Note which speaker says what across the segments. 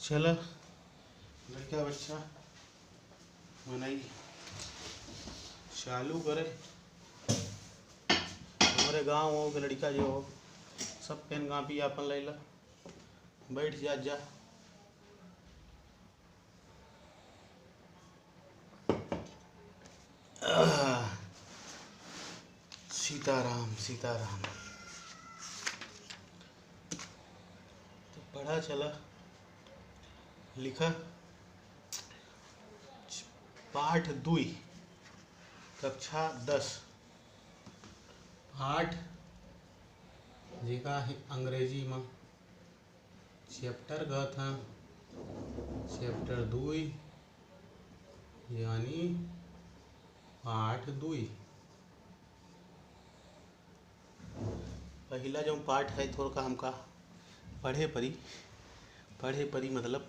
Speaker 1: चलो लड़का बच्चा मनाई चालू करे। हमारे गाँव हो के लड़का जो हो सब पेन कापी अपन ले ला, बैठ जा। सीताराम सीताराम। तो पढ़ा चला लिखा पाठ 2 कक्षा 10 पाठ जेका है अंग्रेजी में चैप्टर का था चैप्टर 2 यानी पाठ 2। पहला जो पाठ है थोड़ा का हमका पढ़े परी मतलब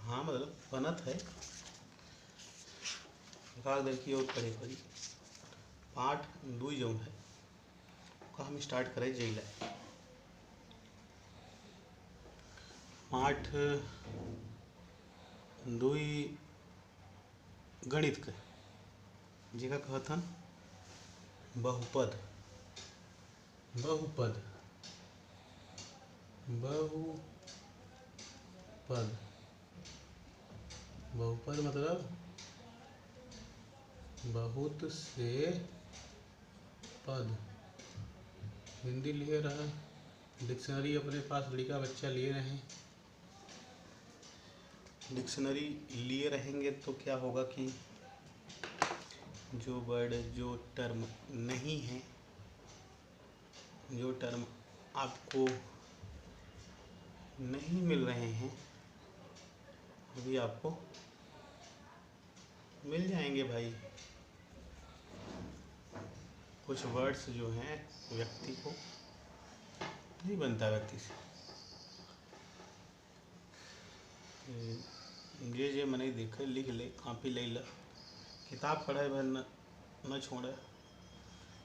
Speaker 1: हाँ मतलब बनत है की और पढ़े परी पाठ 2 जो है का हम स्टार्ट करें जैला पाठ 2 गणित का जेका कहथन बहुपद बहुपद मतलब बहुत से पद। हिंदी लिए रहा डिक्शनरी अपने पास लड़का बच्चा लिए रहे। डिक्शनरी लिए रहेंगे तो क्या होगा कि जो वर्ड जो टर्म नहीं है, जो टर्म आपको नहीं मिल रहे हैं अभी आपको मिल जाएंगे भाई। कुछ वर्ड्स जो हैं व्यक्ति को नहीं बनता व्यक्ति से। जे मैंने देखा लिख ले कापी ले ला किताब पढ़े भर न छोड़े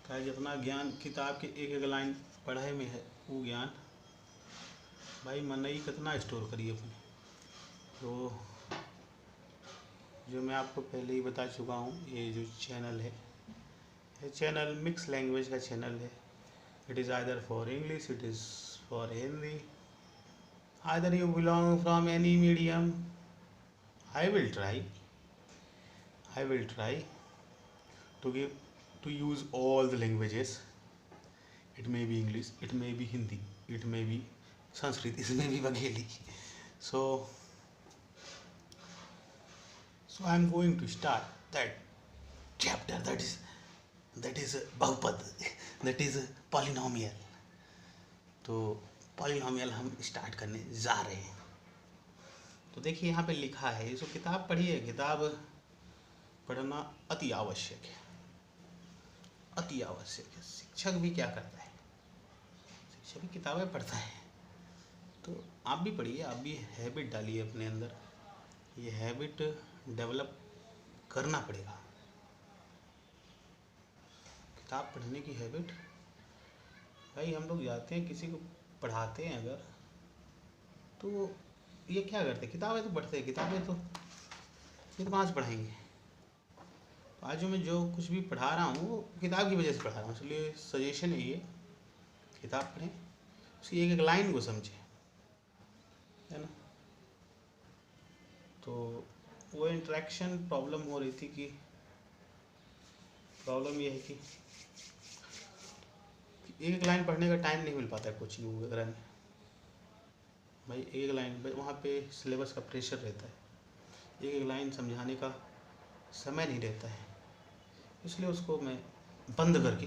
Speaker 1: का जितना ज्ञान किताब के एक लाइन पढ़ाई में है वो ज्ञान भाई मनई कितना स्टोर करिए अपने। तो जो मैं आपको पहले ही बता चुका हूँ ये जो चैनल है ये चैनल मिक्स लैंग्वेज का चैनल है। It is either for English, it is for Hindi, either you belong from any medium. I will try to use all the languages. It may be English, it may be Hindi, it may be Sanskrit, it may be Bengali. So I am going to start that chapter that is बहुपद, that is polynomial. तो polynomial हम start करने जा रहे हैं। तो देखिए यहाँ पे लिखा है इसको किताब पढ़िए। किताब पढ़ना अति आवश्यक है, अति आवश्यक है। शिक्षक भी क्या करता है, शिक्षक भी किताबें पढ़ता है। तो आप भी पढ़िए, आप भी हैबिट डालिए अपने अंदर। ये हैबिट डेवलप करना पड़ेगा, किताब पढ़ने की हैबिट। भाई हम लोग जाते हैं किसी को पढ़ाते हैं अगर तो ये क्या करते हैं, किताबें तो पढ़ते हैं, किताबें तो ये तो कहाँ से पढ़ाएंगे। आज मैं जो कुछ भी पढ़ा रहा हूँ वो किताब की वजह से पढ़ा रहा हूँ। इसलिए सजेशन है ये किताब पढ़ें, उसकी एक एक लाइन को समझें, है ना। तो वो इंटरेक्शन प्रॉब्लम हो रही थी कि प्रॉब्लम ये है कि एक एक लाइन पढ़ने का टाइम नहीं मिल पाता है कोचिंग वगैरह में। भाई एक लाइन वहाँ पे सिलेबस का प्रेशर रहता है, एक एक लाइन समझाने का समय नहीं रहता है। इसलिए उसको मैं बंद करके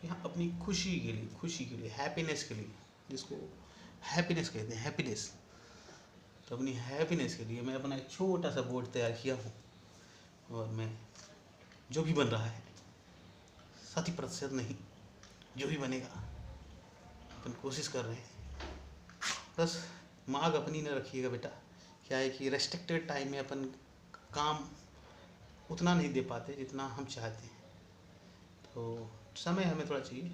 Speaker 1: यहाँ अपनी खुशी के लिए हैप्पीनेस के लिए, जिसको हैप्पीनेस कहते हैं, हैप्पीनेस, तो अपनी हैप्पीनेस के लिए मैं अपना एक छोटा सा बोर्ड तैयार किया हूँ। और मैं जो भी बन रहा है 100% नहीं, जो भी बनेगा अपन कोशिश कर रहे हैं। बस मांग अपनी न रखिएगा बेटा। क्या है कि रेस्ट्रिक्टेड टाइम में अपन काम उतना नहीं दे पाते जितना हम चाहते हैं, तो समय हमें थोड़ा चाहिए।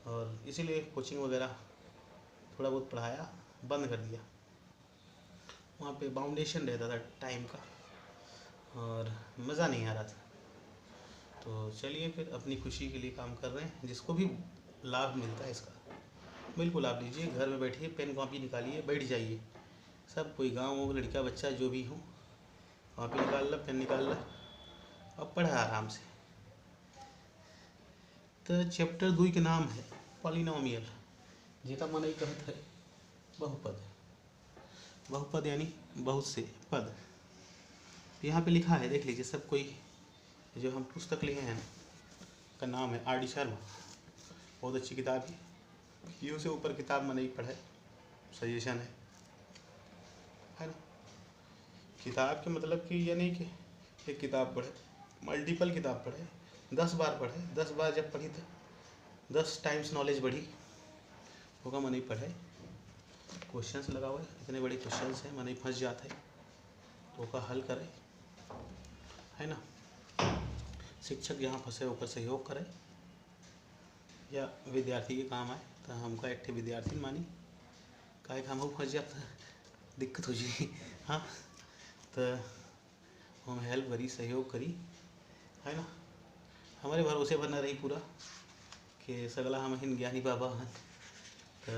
Speaker 1: और इसीलिए कोचिंग वगैरह थोड़ा बहुत पढ़ाया बंद कर दिया। वहाँ पे बाउंडेशन रहता था टाइम का और मज़ा नहीं आ रहा था। तो चलिए फिर अपनी खुशी के लिए काम कर रहे हैं, जिसको भी लाभ मिलता है इसका बिल्कुल लाभ लीजिए। घर में बैठिए, पेन कॉपी निकालिए, बैठ जाइए। सब कोई गाँव हो, लड़का बच्चा जो भी हो, कॉपी निकाल ला, पेन निकाल ला और पढ़ा आराम से। तो चैप्टर 2 के नाम है पॉलिनोमियल, जेका मन कहत है बहुपद। बहुपद यानी बहुत से पद। यहाँ पे लिखा है, देख लीजिए सब कोई। जो हम पुस्तक लिए हैं का नाम है आर डी शर्मा, बहुत अच्छी किताब है। यू से ऊपर किताब मैंने ही पढ़ा है, सजेशन है ना। किताब के मतलब कि ये नहीं कि एक किताब पढ़े, मल्टीपल किताब पढ़े, 10 बार पढ़े। 10 बार जब पढ़ी तो 10 टाइम्स नॉलेज बढ़ी, होगा मन ही पढ़े। क्वेश्चंस लगा हुआ है, इतने बड़े क्वेश्चंस हैं, मन ही फंस जाता है तो का हल करे, है ना। शिक्षक जहाँ फंसे होकर सहयोग करे या विद्यार्थी के काम आए, तो हमका एक विद्यार्थी मानी काहे हम फंस जाता, दिक्कत हो जाए। हाँ, तो हम हेल्प करी, सहयोग करी, है ना। हमारे भरोसे पर न रही पूरा कि सगला हम हिन ज्ञानी बाबा हैं। तो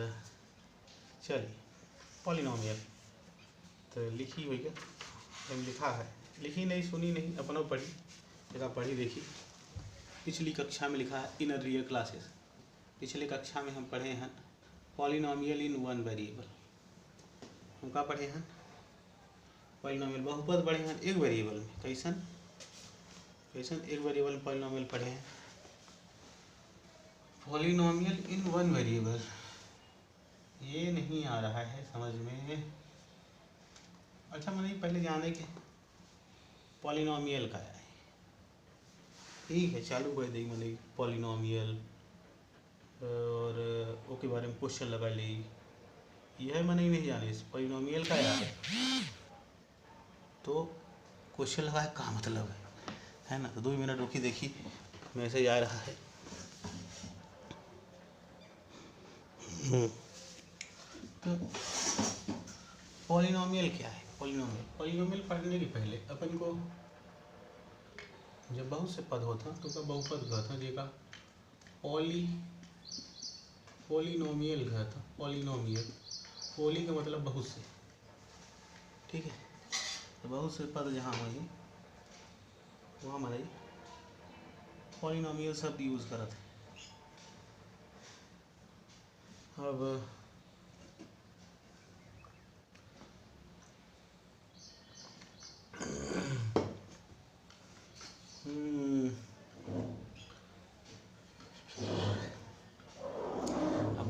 Speaker 1: चलिए पॉलिनोमियल तो लिखी हुई है, हम लिखा है, लिखी नहीं, सुनी नहीं, अपनों पढ़ी, जगह पढ़ी देखी। पिछली कक्षा में लिखा है इन रियल क्लासेस। पिछले कक्षा में हम पढ़े हैं पॉलिनोमियल इन वन वेरिएबल। हम क्या पढ़े हैं? पॉलिनोमियल बहुपद पढ़े हैं एक वेरिएबल में। कैसन कैसन एक वेरिएबल में पॉलिनोमियल पढ़े हैं। पॉलिनोमियल इन वन वेरिएबल ये नहीं आ रहा है समझ में। अच्छा, मैंने पहले जाने के पॉलिनोमियल का है, ठीक है, चालू कर दी मैंने पॉलिनोमियल और उसके बारे में क्वेश्चन लगा ली। यह मैंने नहीं जाने पॉलिनोमियल का यार, तो क्वेश्चन लगा है क्या मतलब है ना। तो 2 मिनट रुकी, देखी मैसेज आ रहा है। तो पॉलिनोमियल क्या है? पॉलिनोमियल पढ़ने के पहले अपन को जब बहुत से पद होता तो का बहुपद कहता, जेका पॉलिनोमियल कहता। पॉलिनोमियल, पॉली का मतलब बहुत से, ठीक है। तो बहुत से पद जहाँ होंगे वहाँ हमारे पॉलिनोमियल शब्द यूज़ करते हैं। अब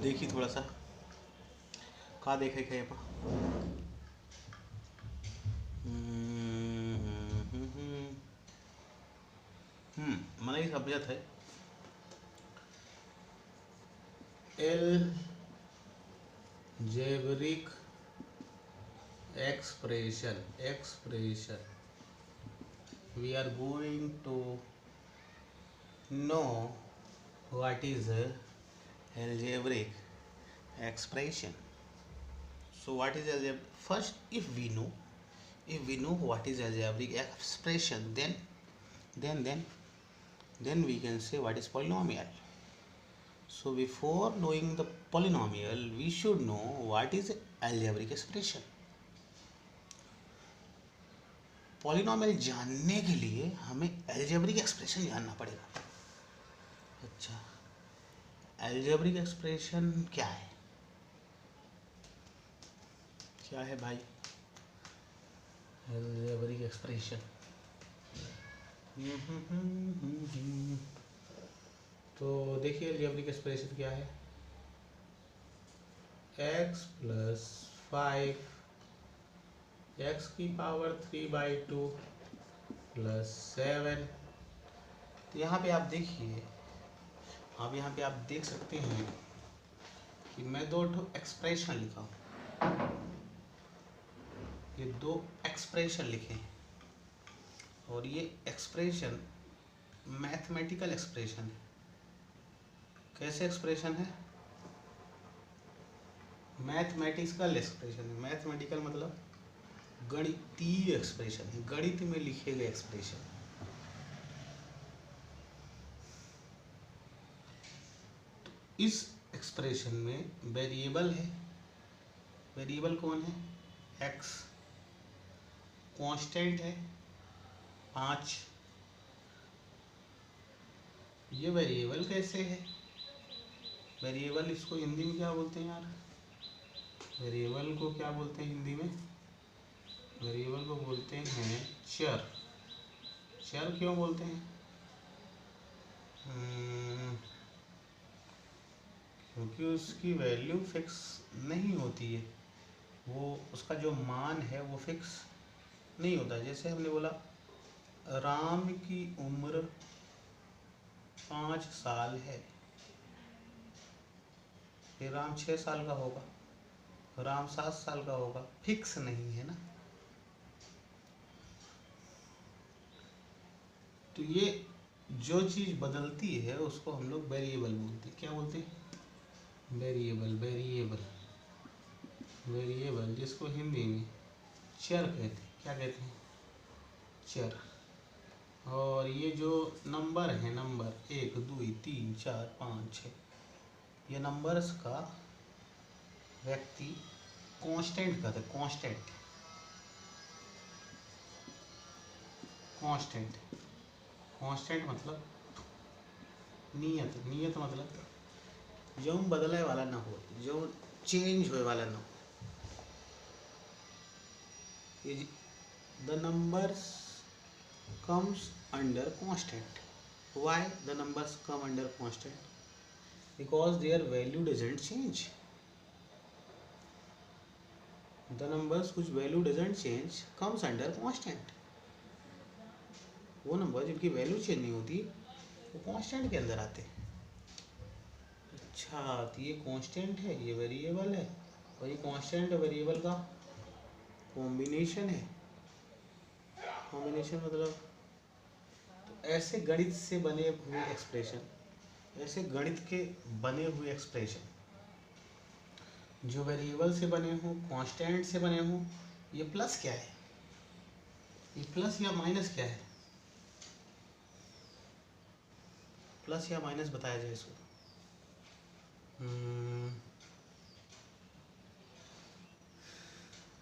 Speaker 1: देखिए थोड़ा सा का देखे खे मैंने ये सब्जेक्ट है algebraic expression. We are going to know what is algebraic expression. So what is algebraic? First, if we know what is algebraic expression, then we can say what is polynomial. So before knowing the polynomial, we should know what is algebraic expression. Polynomial जानने के लिए हमें algebraic expression जानना पड़ेगा। अच्छा, algebraic expression क्या है? क्या है भाई अलजेब्रिक एक्सप्रेशन? तो देखिए अलजेब्रिक एक्सप्रेशन क्या है। x + 5 x की पावर 3/2 + 7। तो यहाँ पे आप देखिए, अब यहाँ पे आप देख सकते हैं कि मैं 2 एक्सप्रेशन लिखा हूँ। ये 2 एक्सप्रेशन लिखे हैं और ये एक्सप्रेशन मैथमेटिकल एक्सप्रेशन है। कैसे एक्सप्रेशन है? मैथमेटिकल एक्सप्रेशन है। मैथमेटिकल मतलब गणितीय एक्सप्रेशन है, गणित में लिखे गए एक्सप्रेशन। तो इस एक्सप्रेशन में वेरिएबल है, वेरिएबल कौन है? एक्स। कांस्टेंट है 5। ये वेरिएबल कैसे है? वेरिएबल इसको हिंदी में क्या बोलते हैं यार? वेरिएबल को क्या बोलते हैं हिंदी में? वेरिएबल को बोलते हैं चर। चर क्यों बोलते हैं? क्योंकि उसकी वैल्यू फिक्स नहीं होती है, वो उसका जो मान है वो फिक्स नहीं होता। जैसे हमने बोला राम की उम्र 5 साल है, फिर राम 6 साल का होगा, राम 7 साल का होगा, फिक्स नहीं है ना। तो ये जो चीज़ बदलती है उसको हम लोग वेरिएबल बोलते हैं। क्या बोलते हैं? वेरिएबल। वेरिएबल वेरिएबल जिसको हिंदी में चर कहते हैं। क्या कहते हैं? चर। और ये जो नंबर है, नंबर 1 2 3 4 5 6, ये नंबर्स का व्यक्ति कांस्टेंट कहते हैं। कांस्टेंट। कांस्टेंट कांस्टेंट मतलब नियत। नियत मतलब जो बदले वाला ना हो, जो चेंज होए वाला ना हो। The numbers comes under constant. Why the numbers come under constant? Because their value doesn't change. The numbers whose value doesn't change comes under constant. वो नंबर जिनकी वैल्यू चेंज नहीं होती वो कांस्टेंट के अंदर आते हैं। अच्छा, तो ये कांस्टेंट है, ये वेरिएबल है, और ये कांस्टेंट और वेरिएबल का कॉम्बिनेशन है। कॉम्बिनेशन मतलब ऐसे गणित से बने हुए एक्सप्रेशन, ऐसे गणित के बने हुए एक्सप्रेशन जो वेरिएबल से बने हों, कांस्टेंट से बने हों। ये प्लस क्या है? ये प्लस या माइनस क्या है? प्लस या माइनस बताया जाए इसको।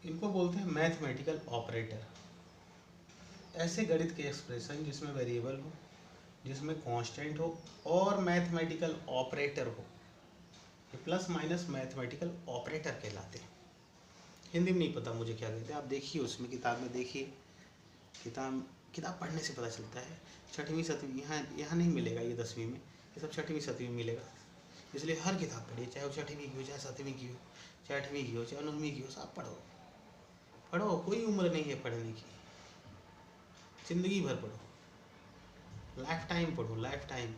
Speaker 1: इनको बोलते हैं मैथमेटिकल ऑपरेटर। ऐसे गणित के एक्सप्रेशन जिसमें वेरिएबल हो, जिसमें कांस्टेंट हो और मैथमेटिकल ऑपरेटर हो, ये प्लस माइनस मैथमेटिकल ऑपरेटर कहलाते हैं। हिंदी में नहीं पता मुझे क्या कहते हैं, आप देखिए उसमें किताब में देखिए। किताब पढ़ने से पता चलता है। 6वीं 7वीं यहाँ नहीं मिलेगा, ये 10वीं में, ये सब 6वीं 7वीं में मिलेगा। इसलिए हर किताब पढ़िए, चाहे वो 6वीं की हो, चाहे 7वीं की हो, चाहे 8वीं की हो, चाहे 9वीं की हो, सब पढ़ो। पढ़ो, कोई उम्र नहीं है पढ़ने की, जिंदगी भर पढ़ो, लाइफ टाइम पढ़ो, life time.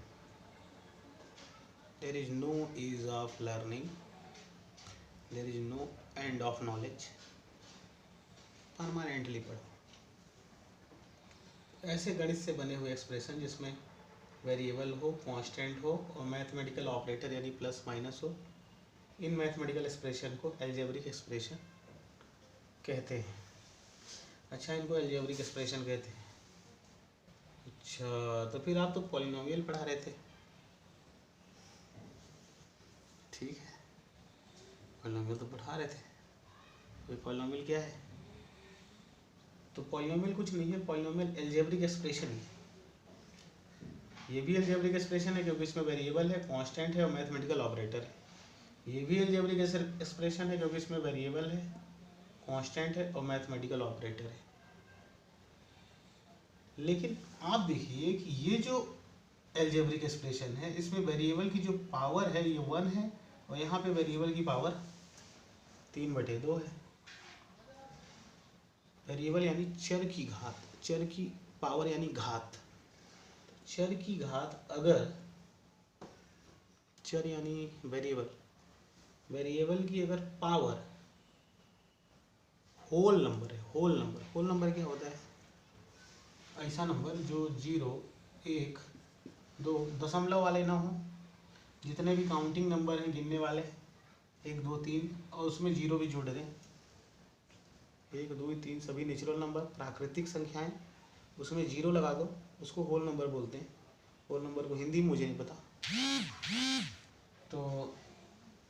Speaker 1: There is no age of learning, there is no end of knowledge. Permanently पढ़ो। ऐसे गणित से बने हुए एक्सप्रेशन जिसमें वेरिएबल हो, कांस्टेंट हो और मैथमेटिकल ऑपरेटर यानी प्लस माइनस हो, इन मैथमेटिकल एक्सप्रेशन को अलजेब्रिक एक्सप्रेशन कहते हैं। अच्छा, इनको अलजेब्रिक एक्सप्रेशन कहते हैं। अच्छा, तो फिर आप तो पॉलिनोमियल पढ़ा रहे थे, ठीक है, पॉलिनोमियल तो पढ़ा रहे थे। तो पॉलिनोमियल क्या है? तो पॉलिनोमियल कुछ नहीं है, पॉलिनोमियल अलजेब्रिक एक्सप्रेशन है। ये भी अलजेब्रिक एक्सप्रेशन है क्योंकि इसमें वेरिएबल है, कांस्टेंट है और मैथमेटिकल ऑपरेटर है। ये भी अलजेब्रिक एक्सप्रेशन है क्योंकि इसमें वेरिएबल है, कांस्टेंट है और मैथमेटिकल ऑपरेटर है। लेकिन आप देखिए कि ये जो अलजेब्रिक एक्सप्रेशन है इसमें वेरिएबल की जो पावर है ये 1 है और यहाँ पे वेरिएबल की पावर 3/2 है। वेरिएबल यानी चर की घात, चर की पावर यानी घात। चर की घात अगर, चर यानी वेरिएबल, वेरिएबल की अगर पावर होल नंबर है, होल नंबर, होल नंबर क्या होता है? ऐसा नंबर जो 0 1 2 दशमलव वाले ना हो, जितने भी काउंटिंग नंबर हैं गिनने वाले 1 2 3 और उसमें जीरो भी जोड़ दें। 1 2 3 सभी नेचुरल नंबर, प्राकृतिक संख्याएं, उसमें जीरो लगा दो, उसको होल नंबर बोलते हैं। होल नंबर को हिंदी में मुझे नहीं पता। तो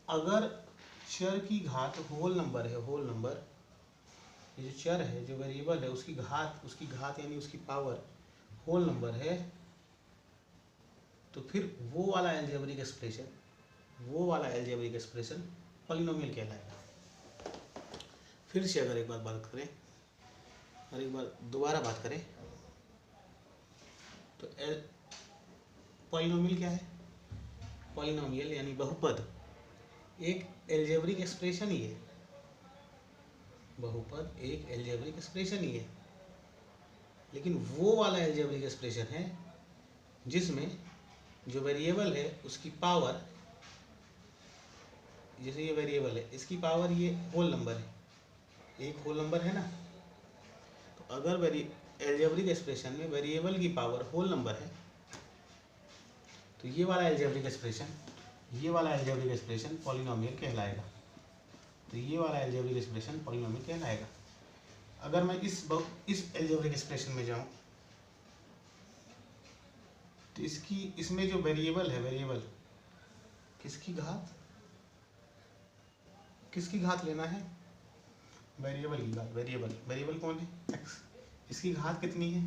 Speaker 1: अगर चर की घात होल नंबर है, होल नंबर, ये जो चर है, जो वेरिएबल है, उसकी घात यानी उसकी पावर होल नंबर है, तो फिर वो वाला अलजेब्रिक एक्सप्रेशन पॉलिनोमियल कहलाएगा। फिर से अगर एक बार बात करें और एक बार दोबारा बात करें तो पॉलिनोमियल क्या है? पॉलिनोमियल यानी बहुपद एक अलजेब्रिक एक्सप्रेशन ही है। बहुपद एक अलजेब्रिक एक्सप्रेशन ही है, लेकिन वो वाला अलजेब्रिक एक्सप्रेशन है जिसमें जो वेरिएबल है उसकी पावर, जैसे ये वेरिएबल है, इसकी पावर ये होल नंबर है, एक होल नंबर है ना। तो अगर अलजेब्रिक एक्सप्रेशन में वेरिएबल की पावर होल नंबर है तो ये वाला अलजेब्रिक एक्सप्रेशन पॉलिनोमियल कहलाएगा। तो ये वाला अलजेब्रिक एक्सप्रेशन पॉलिनोमियल कहलाएगा। अगर मैं इस अलजेब्रिक एक्सप्रेशन में जाऊं तो इसमें जो वेरिएबल है, वेरिएबल किसकी घात लेना है? वेरिएबल की घात। वेरिएबल कौन है? x। इसकी घात कितनी है?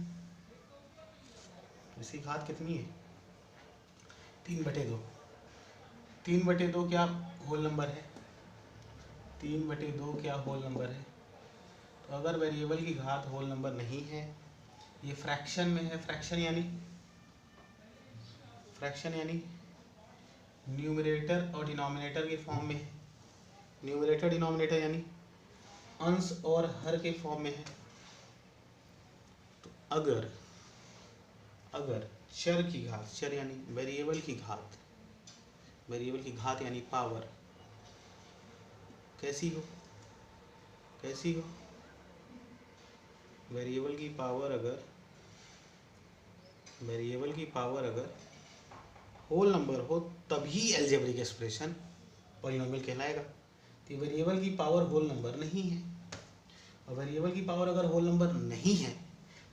Speaker 1: 3/2। 3/2 क्या होल नंबर है? 3/2 क्या होल नंबर है? तो अगर वेरिएबल की घात होल नंबर नहीं है, ये फ्रैक्शन में है, फ्रैक्शन यानी न्यूमरेटर और डिनोमिनेटर के फॉर्म में है। न्यूमरेटर डिनोमिनेटर यानी अंश और हर के फॉर्म में है। तो अगर चर की घात, चर यानी वेरिएबल की घात यानी पावर कैसी हो? वेरिएबल की पावर अगर होल नंबर हो तभी अलजेब्रिक एक्सप्रेशन पॉलिनोमियल कहलाएगा। तो वेरिएबल की पावर होल नंबर नहीं है, और वेरिएबल की पावर अगर होल नंबर नहीं है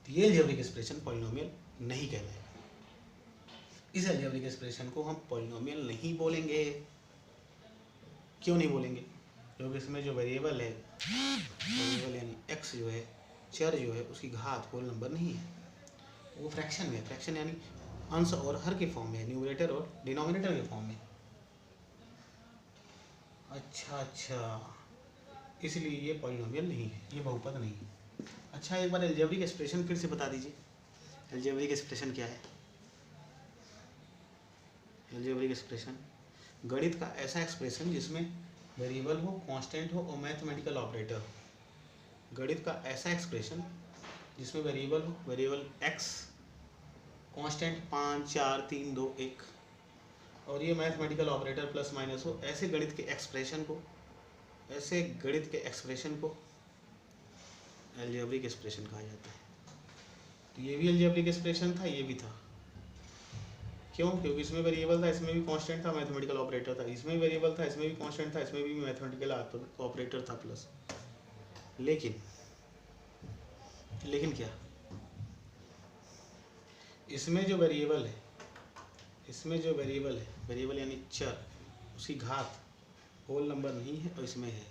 Speaker 1: तो ये अलजेब्रिक एक्सप्रेशन पॉलिनोमियल नहीं कहलाएगा। इस अलजेब्रिक एक्सप्रेशन को हम पॉलिनोमियल नहीं बोलेंगे। क्यों नहीं बोलेंगे? क्योंकि इसमें जो वेरिएबल है, वेरिएबल यानी x जो है, चर जो है, उसकी घात होल नंबर नहीं है, वो फ्रैक्शन में है। फ्रैक्शन यानी अंश और हर के फॉर्म में है, न्यूमरेटर और डिनोमिनेटर के फॉर्म में। अच्छा, इसलिए ये पॉलिनोमियल नहीं है, ये बहुपद नहीं है। अच्छा, एक बार अलजेब्रिक एक्सप्रेशन फिर से बता दीजिए। अलजेब्रिक एक्सप्रेशन क्या है? अलजेब्रिक एक्सप्रेशन गणित का ऐसा एक्सप्रेशन जिसमें वेरिएबल हो, कांस्टेंट हो और मैथमेटिकल ऑपरेटर हो। गणित का ऐसा एक्सप्रेशन जिसमें वेरिएबल हो, वेरिएबल x, कांस्टेंट 5 4 3 2 1 और ये मैथमेटिकल ऑपरेटर प्लस माइनस हो। ऐसे गणित के एक्सप्रेशन को अलजेब्रिक एक्सप्रेशन कहा जाता है। तो ये भी अलजेब्रिक एक्सप्रेशन था, ये भी था। क्यों? क्योंकि इसमें वेरिएबल था, इसमें भी कांस्टेंट था, मैथमेटिकल ऑपरेटर था। इसमें भी वेरिएबल था, इसमें भी कांस्टेंट था, इसमें भी मैथमेटिकल ऑपरेटर था प्लस। लेकिन क्या? इसमें जो वेरिएबल है, वेरिएबल यानी चर, उसकी घात होल नंबर नहीं है और इसमें है।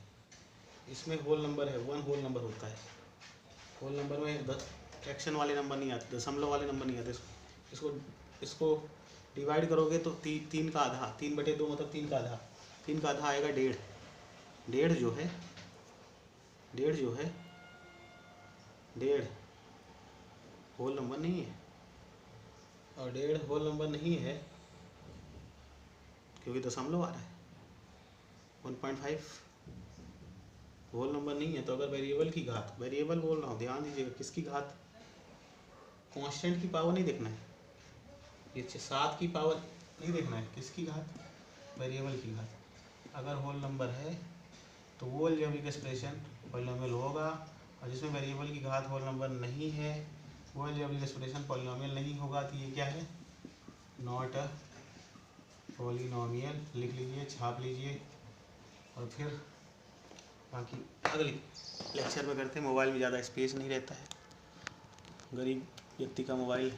Speaker 1: इसमें होल नंबर है, 1 होल नंबर होता है। होल नंबर में फ्रैक्शन वाले नंबर नहीं आते, दशमलव वाले नंबर नहीं आते। इसको डिवाइड करोगे तो 3 का आधा, 3/2 मतलब 3 का आधा। 3 का आधा आएगा 1.5। 1.5 जो है 1.5 होल नंबर नहीं है, और 1.5 होल नंबर नहीं है क्योंकि दशमलव आ रहा है। 1.5 होल नंबर नहीं है। तो अगर वेरिएबल की घात, वेरिएबल बोल रहा हूँ, ध्यान दीजिएगा, किसकी घात? कांस्टेंट की पावर नहीं देखना है, ये 7 की पावर नहीं देखना है, किसकी घात? वेरिएबल की घात। अगर होल नंबर है तो वो अलजेब्रिक एक्सप्रेशन पॉलिनोमियल होगा, और जिसमें वेरिएबल की घात होल नंबर नहीं है वो अलजेब्रिक एक्सप्रेशन पॉलिनोमियल नहीं होगा। तो ये क्या है? Not a polynomial. लिख लीजिए, छाप लीजिए। तो फिर बाकी अगली लेक्चर में करते हैं। मोबाइल में ज़्यादा स्पेस नहीं रहता है, गरीब व्यक्ति का मोबाइल